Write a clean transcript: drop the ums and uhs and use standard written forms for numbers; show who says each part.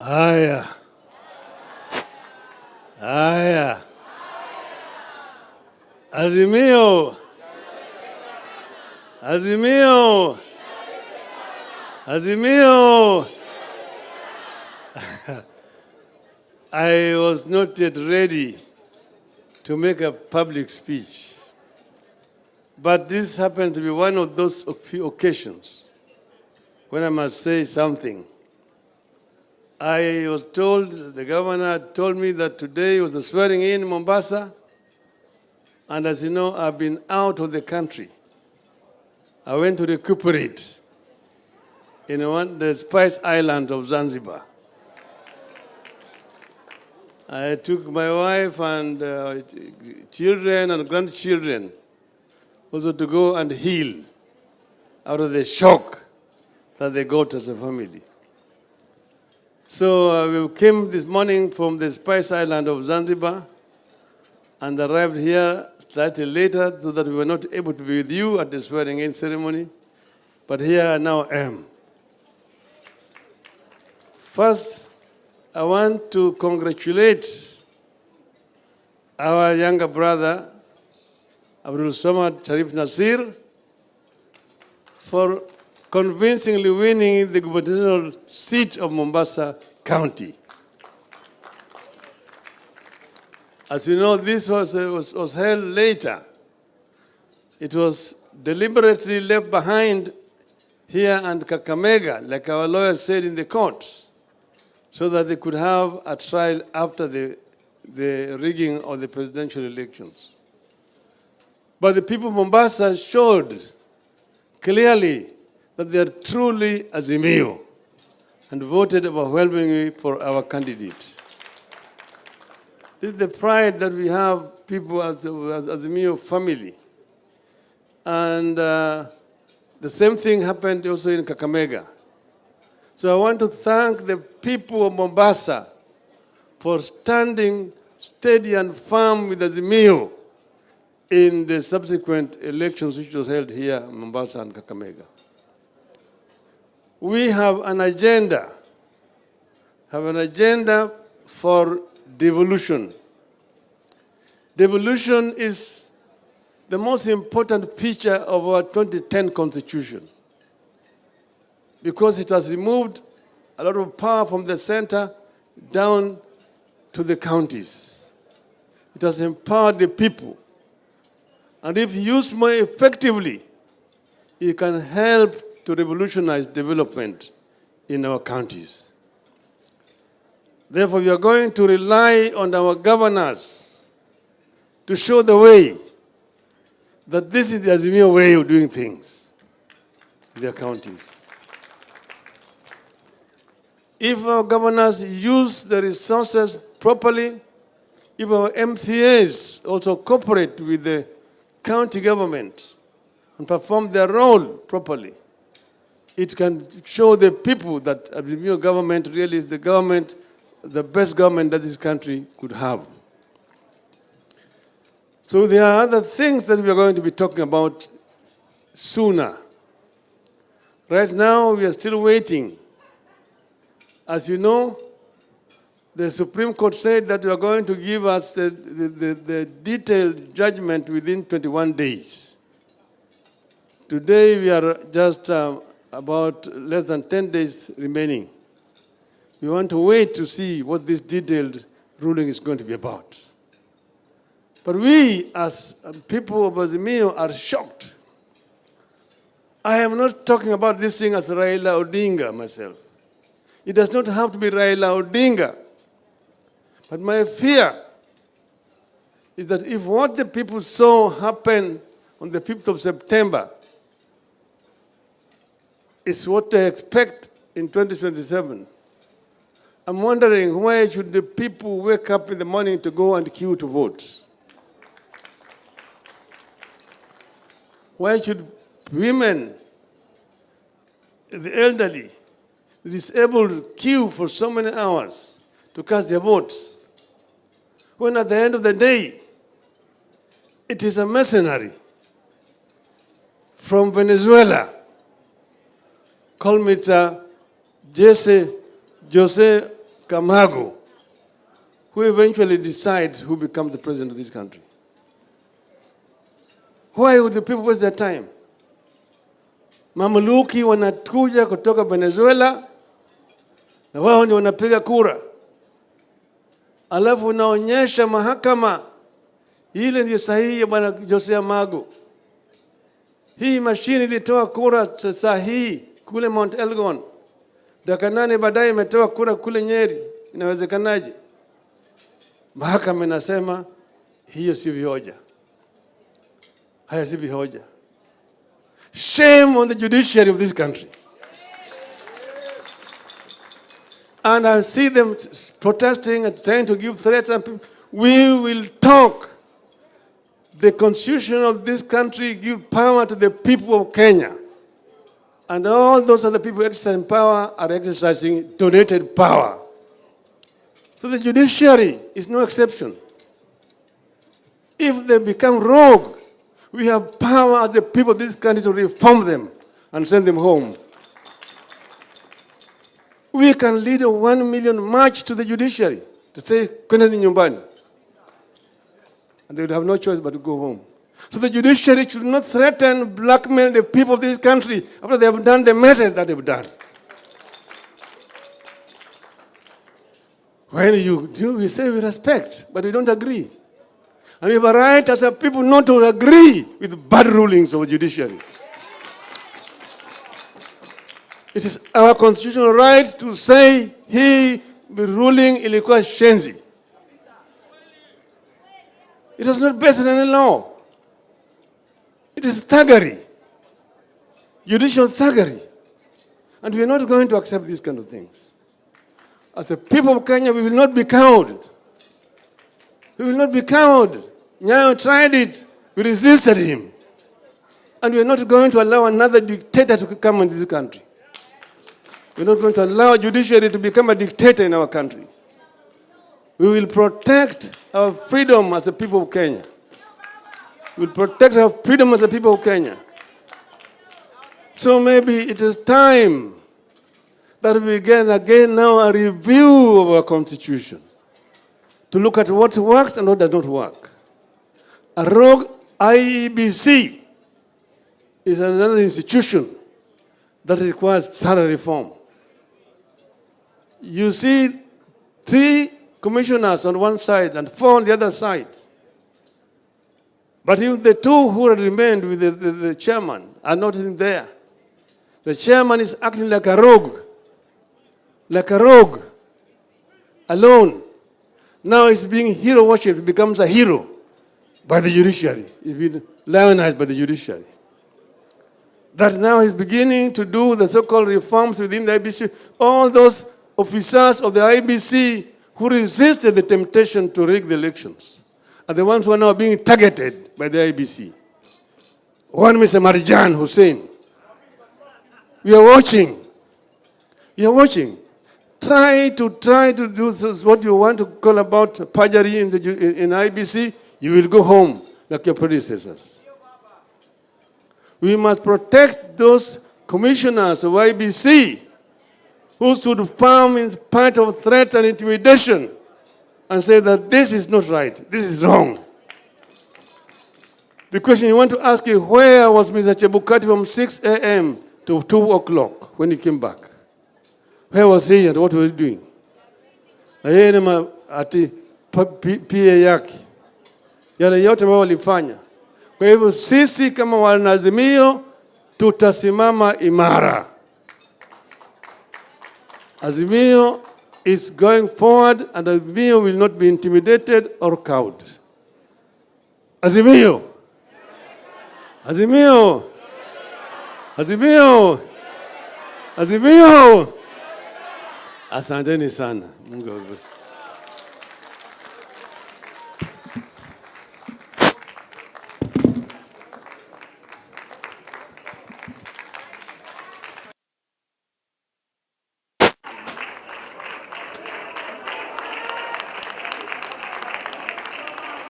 Speaker 1: Haya, haya, Azimio, Azimio, Azimio. I was not yet ready to make a public speech, but this happened to be one of those occasions when I must say something. I was told, the governor told me that today was the swearing in Mombasa, and as you know, I've been out of the country. I went to recuperate in the Spice Island of Zanzibar. I took my wife and children and grandchildren also to go and heal out of the shock that they got as a family. So we came this morning from the Spice Island of Zanzibar and arrived here slightly later so that we were not able to be with you at the swearing-in ceremony. But here I now am. First, I want to congratulate our younger brother, Abdul Samad Sharif Nasir, for convincingly winning the gubernatorial seat of Mombasa County. As you know, this was held later. It was deliberately left behind here and Kakamega, like our lawyers said in the court, so that they could have a trial after the rigging of the presidential elections. But the people of Mombasa showed clearly that they are truly Azimio and voted overwhelmingly for our candidate. This is the pride that we have, people as Azimio family. And the same thing happened also in Kakamega. So I want to thank the people of Mombasa for standing steady and firm with Azimio in the subsequent elections which was held here in Mombasa and Kakamega. We have an agenda for devolution. Devolution is the most important feature of our 2010 Constitution because it has removed a lot of power from the center down to the counties. It has empowered the people. And if used more effectively, it can help to revolutionize development in our counties. Therefore, we are going to rely on our governors to show the way that this is the Azimio way of doing things in their counties. If our governors use the resources properly, if our MCAs also cooperate with the county government and perform their role properly, it can show the people that the Azimio government really is the government, the best government that this country could have. So there are other things that we are going to be talking about sooner. Right now, we are still waiting. As you know, the Supreme Court said that we are going to give us the detailed judgment within 21 days. Today, we are just about less than 10 days remaining. We want to wait to see what this detailed ruling is going to be about. But we, as people of Azimio, are shocked. I am not talking about this thing as Raila Odinga myself. It does not have to be Raila Odinga. But my fear is that if what the people saw happen on the 5th of September is what they expect in 2027, I'm wondering why should the people wake up in the morning to go and queue to vote? Why should women, the elderly, the disabled queue for so many hours to cast their votes, when at the end of the day, it is a mercenary from Venezuela, called Jose Kamago, who eventually decides who becomes the president of this country. Why would the people waste their time? Mamluki wanakuja kutoka Venezuela na wao ndio wanapiga kura. Alafu unaonyesha mahakama ile ndio sahihi ya bwana Josea Magu. Hii mashine ilitoa kura sahihi kule Mount Elgon. Dakika 8 baadaye imetoa kura kule Nyeri. Inawezekanaje? Mahakama inasema hiyo si hoja. Haya si hoja. Shame on the judiciary of this country. And I see them protesting and trying to give threats. And people, we will talk. The constitution of this country gives power to the people of Kenya. And all those other people exercising power are exercising donated power. So the judiciary is no exception. If they become rogue, we have power as the people of this country to reform them and send them home. We can lead a 1 million march to the judiciary to say, kwendeni nyumbani. And they would have no choice but to go home. So the judiciary should not threaten, blackmail the people of this country after they have done the message that they've done. When you do, we say we respect, but we don't agree. And we have a right as a people not to agree with bad rulings of the judiciary. It is our constitutional right to say he be ruling ilikuwa shenzi. It is not based on any law. It is thuggery, judicial thuggery. And we are not going to accept these kind of things. As the people of Kenya, we will not be cowed. We will not be cowed. Nyayo tried it. We resisted him. And we are not going to allow another dictator to come into this country. We are not going to allow judiciary to become a dictator in our country. We will protect our freedom as the people of Kenya. We will protect our freedom as the people of Kenya. So maybe it is time that we begin again now a review of our constitution to look at what works and what does not work. A rogue IEBC is another institution that requires thorough reform. You see 3 commissioners on one side and 4 on the other side. But even the 2 who remained with the chairman are not in there. The chairman is acting like a rogue. Like a rogue. Alone. Now he's being hero worshipped. He becomes a hero by the judiciary. He's been lionized by the judiciary. That now he's beginning to do the so-called reforms within the IBC. All those officers of the IBC who resisted the temptation to rig the elections are the ones who are now being targeted by the IBC. One Mr. Marjan Hussein. We are watching. We are watching. Try to do what you want to call about perjury in IBC. You will go home like your predecessors. We must protect those commissioners of IBC who stood firm in spite of threat and intimidation and say that this is not right, this is wrong. The question you want to ask is, where was Mr. Chebukati from 6 a.m. to 2 o'clock when he came back? Where was he and what was he doing? Yeye ni ati PA yake. Yale yote ambao walifanya. Kwa hivyo sisi kama wanazimio tutasimama imara. Azimio is going forward and Azimio will not be intimidated or cowed. Azimio. Azimio. Azimio. Azimio. Asanteni sana. Mungu